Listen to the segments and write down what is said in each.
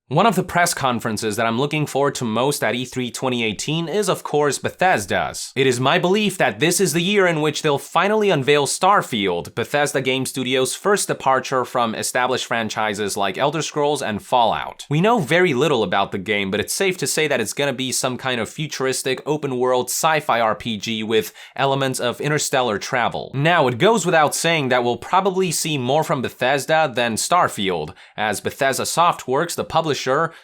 One of the press conferences that I'm looking forward to most at E3 2018 is of course Bethesda's. It is my belief that this is the year in which they'll finally unveil Starfield, Bethesda Game Studios' first departure from established franchises like Elder Scrolls and Fallout. We know very little about the game, but it's safe to say that it's gonna be some kind of futuristic open-world sci-fi RPG with elements of interstellar travel. Now, it goes without saying that we'll probably see more from Bethesda than Starfield, as Bethesda Softworks, the publisher,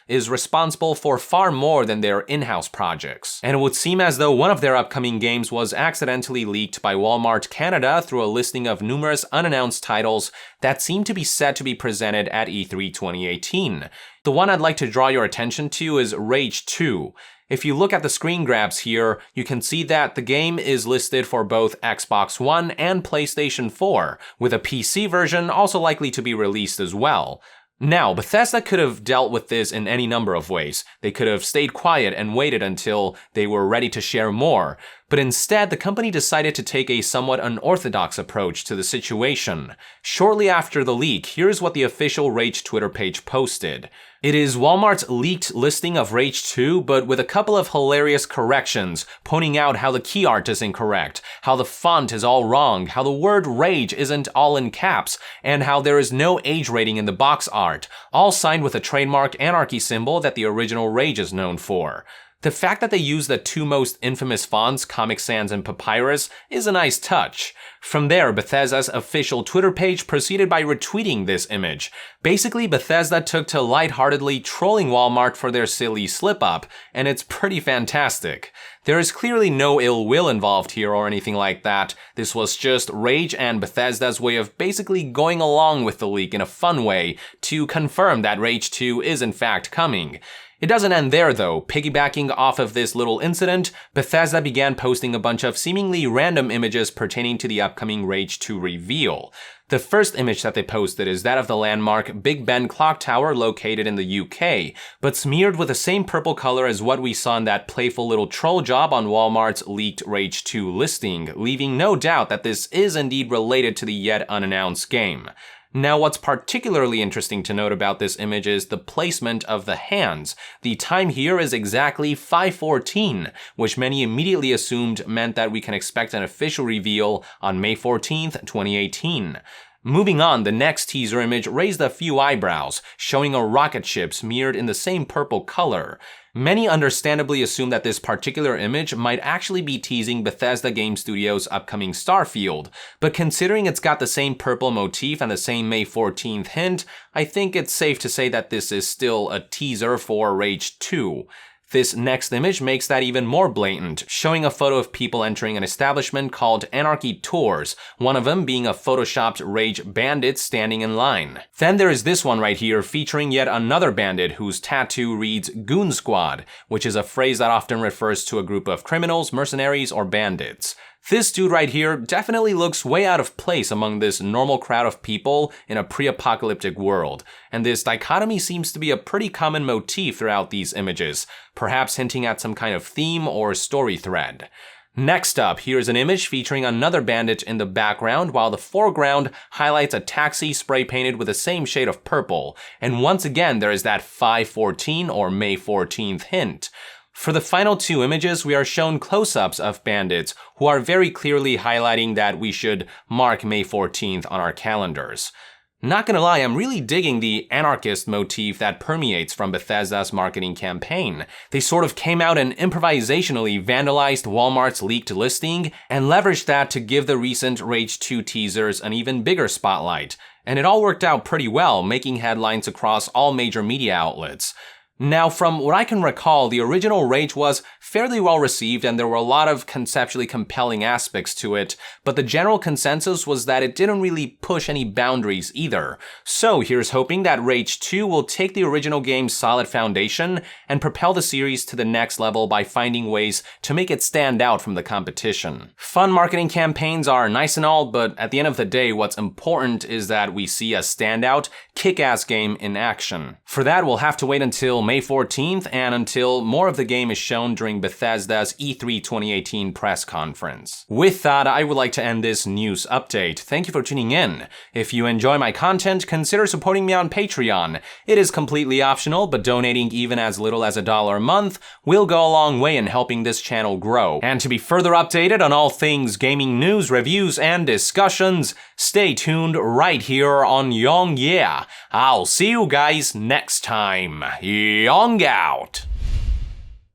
is responsible for far more than their in-house projects. And it would seem as though one of their upcoming games was accidentally leaked by Walmart Canada through a listing of numerous unannounced titles that seem to be set to be presented at E3 2018. The one I'd like to draw your attention to is Rage 2. If you look at the screen grabs here, you can see that the game is listed for both Xbox One and PlayStation 4, with a PC version also likely to be released as well. Now, Bethesda could have dealt with this in any number of ways. They could have stayed quiet and waited until they were ready to share more, but instead the company decided to take a somewhat unorthodox approach to the situation. Shortly after the leak, here's what the official Rage Twitter page posted. It is Walmart's leaked listing of Rage 2, but with a couple of hilarious corrections, pointing out how the key art is incorrect, how the font is all wrong, how the word rage isn't all in caps, and how there is no age rating in the box art, all signed with a trademark Anarchy symbol that the original Rage is known for. The fact that they use the two most infamous fonts, Comic Sans and Papyrus, is a nice touch. From there, Bethesda's official Twitter page proceeded by retweeting this image. Basically, Bethesda took to lightheartedly trolling Walmart for their silly slip-up, and it's pretty fantastic. There is clearly no ill will involved here or anything like that. This was just Rage and Bethesda's way of basically going along with the leak in a fun way to confirm that Rage 2 is in fact coming. It doesn't end there though. Piggybacking off of this little incident, Bethesda began posting a bunch of seemingly random images pertaining to the upcoming Rage 2 reveal. The first image that they posted is that of the landmark Big Ben clock tower located in the UK, but smeared with the same purple color as what we saw in that playful little troll job on Walmart's leaked Rage 2 listing, leaving no doubt that this is indeed related to the yet unannounced game. Now, what's particularly interesting to note about this image is the placement of the hands. The time here is exactly 5:14, which many immediately assumed meant that we can expect an official reveal on May 14th, 2018. Moving on, the next teaser image raised a few eyebrows, showing a rocket ship smeared in the same purple color. Many understandably assume that this particular image might actually be teasing Bethesda Game Studios' upcoming Starfield, but considering it's got the same purple motif and the same May 14th hint, I think it's safe to say that this is still a teaser for Rage 2. This next image makes that even more blatant, showing a photo of people entering an establishment called Anarchy Tours, one of them being a photoshopped Rage bandit standing in line. Then there is this one right here featuring yet another bandit whose tattoo reads Goon Squad, which is a phrase that often refers to a group of criminals, mercenaries, or bandits. This dude right here definitely looks way out of place among this normal crowd of people in a pre-apocalyptic world, and this dichotomy seems to be a pretty common motif throughout these images, perhaps hinting at some kind of theme or story thread. Next up, here's an image featuring another bandit in the background, while the foreground highlights a taxi spray painted with the same shade of purple, and once again there is that 5:14 or May 14th hint. For the final two images, we are shown close-ups of bandits who are very clearly highlighting that we should mark May 14th on our calendars. Not gonna lie, I'm really digging the anarchist motif that permeates from Bethesda's marketing campaign. They sort of came out and improvisationally vandalized Walmart's leaked listing and leveraged that to give the recent Rage 2 teasers an even bigger spotlight. And it all worked out pretty well, making headlines across all major media outlets. Now, from what I can recall, the original Rage was fairly well received and there were a lot of conceptually compelling aspects to it, but the general consensus was that it didn't really push any boundaries either. So here's hoping that Rage 2 will take the original game's solid foundation and propel the series to the next level by finding ways to make it stand out from the competition. Fun marketing campaigns are nice and all, but at the end of the day, what's important is that we see a standout, kick-ass game in action. For that, we'll have to wait until May 14th and until more of the game is shown during Bethesda's E3 2018 press conference. With that, I would like to end this news update. Thank you for tuning in. If you enjoy my content, consider supporting me on Patreon. It is completely optional, but donating even as little as $1 a month will go a long way in helping this channel grow. And to be further updated on all things gaming news, reviews, and discussions, stay tuned right here on Yong Yeah. I'll see you guys next time. Yong out!